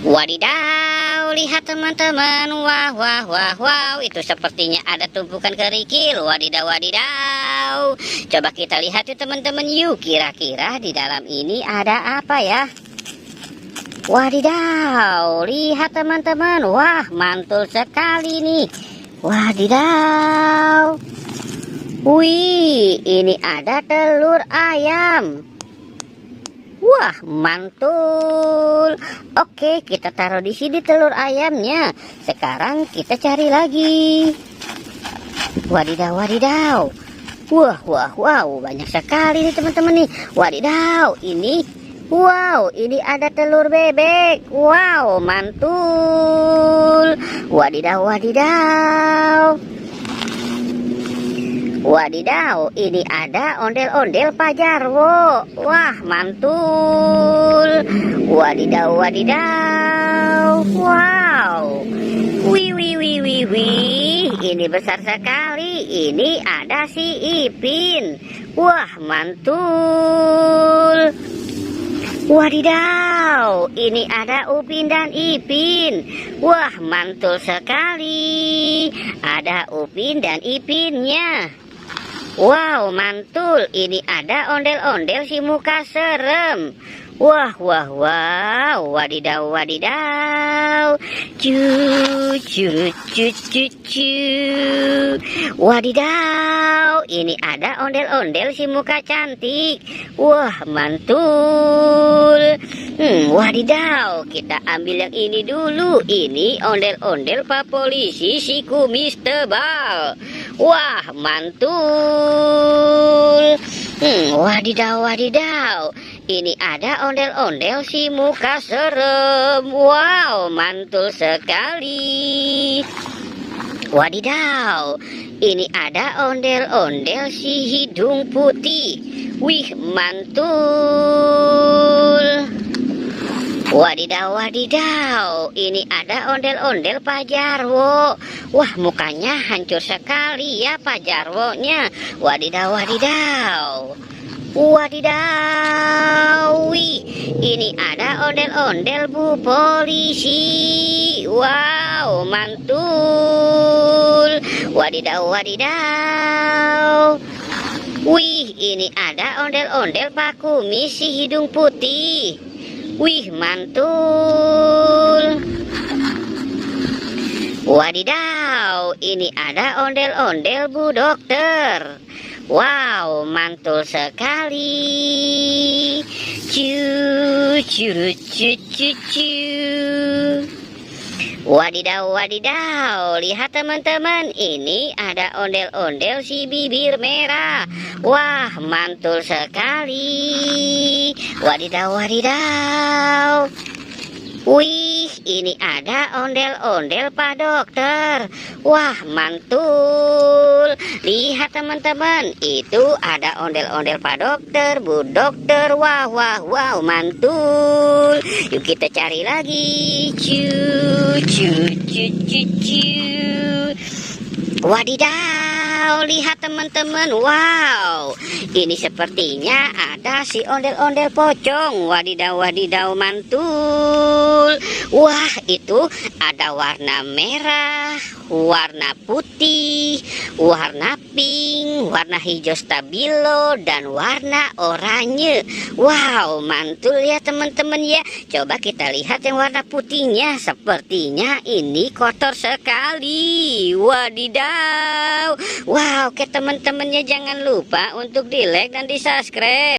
Wadidaw, lihat teman-teman. Wah, wah, wah, wow. Itu sepertinya ada tumpukan kerikil. Wadidaw, wadidaw. Coba kita lihat yuk teman-teman. Yuk, kira-kira di dalam ini ada apa ya? Wadidaw, lihat teman-teman. Wah, mantul sekali nih. Wadidaw. Wih, ini ada telur ayam. Wah, mantul. Oke, kita taruh di sini telur ayamnya. Sekarang kita cari lagi. Wadidaw, wadidaw. Wah, wah, wow, banyak sekali nih teman-teman nih. Wadidaw, ini, wow, ini ada telur bebek. Wow, mantul. Wadidaw, wadidaw. Wadidaw, ini ada ondel-ondel Pak Jarwo. Wah, mantul. Wadidaw, wadidaw. Wow. Wih, wih, wih, wih, wih. Ini besar sekali. Ini ada si Ipin. Wah, mantul. Wadidaw, ini ada Upin dan Ipin. Wah, mantul sekali. Ada Upin dan Ipinnya. Wow, mantul. Ini ada ondel-ondel si muka serem. Wah, wah, wah. Wadidaw, wadidaw. Cu, cu, cu, cu, cu. Wadidaw. Ini ada ondel-ondel si muka cantik. Wah, mantul. Wadidaw. Kita ambil yang ini dulu. Ini ondel-ondel Pak Polisi si kumis tebal. Wah, mantul. Wadidaw, wadidaw. Ini ada ondel-ondel si muka serem. Wow, mantul sekali. Wadidaw. Ini ada ondel-ondel si hidung putih. Wih, mantul. Wadidaw, wadidaw. Ini ada ondel-ondel Pak Jarwo. Wah, mukanya hancur sekali ya Pak Jarwonya. Wadidaw, wadidaw. Wadidaw. Wih, ini ada ondel-ondel Bu Polisi. Wow, mantul. Wadidaw, wadidaw. Wih, ini ada ondel-ondel Pak Kumis si hidung putih. Wih, mantul. Wadidaw, ini ada ondel-ondel Bu Dokter. Wow, mantul sekali. Cu, cu, cu, cu, cu. Wadidaw, wadidaw. Lihat teman-teman, ini ada ondel-ondel si bibir merah. Wah, mantul sekali. Wadidaw, wadidaw. Wih, ini ada ondel-ondel Pak Dokter. Wah, mantul. Lihat teman-teman, itu ada ondel-ondel Pak Dokter, Bu Dokter. Wah, wah, wow, mantul. Yuk kita cari lagi. Cu, cu, cu, cu, cu. Wadidaw, lihat teman-teman. Wow, ini sepertinya ada si ondel-ondel pocong. Wadidaw, wadidaw, mantul. Wah, itu ada warna merah, warna putih, warna pink, warna hijau stabilo, dan warna oranye. Wow, mantul ya teman-teman ya. Coba kita lihat yang warna putihnya. Sepertinya ini kotor sekali. Wadidaw. Wow, oke teman-temannya, jangan lupa untuk di like dan di subscribe.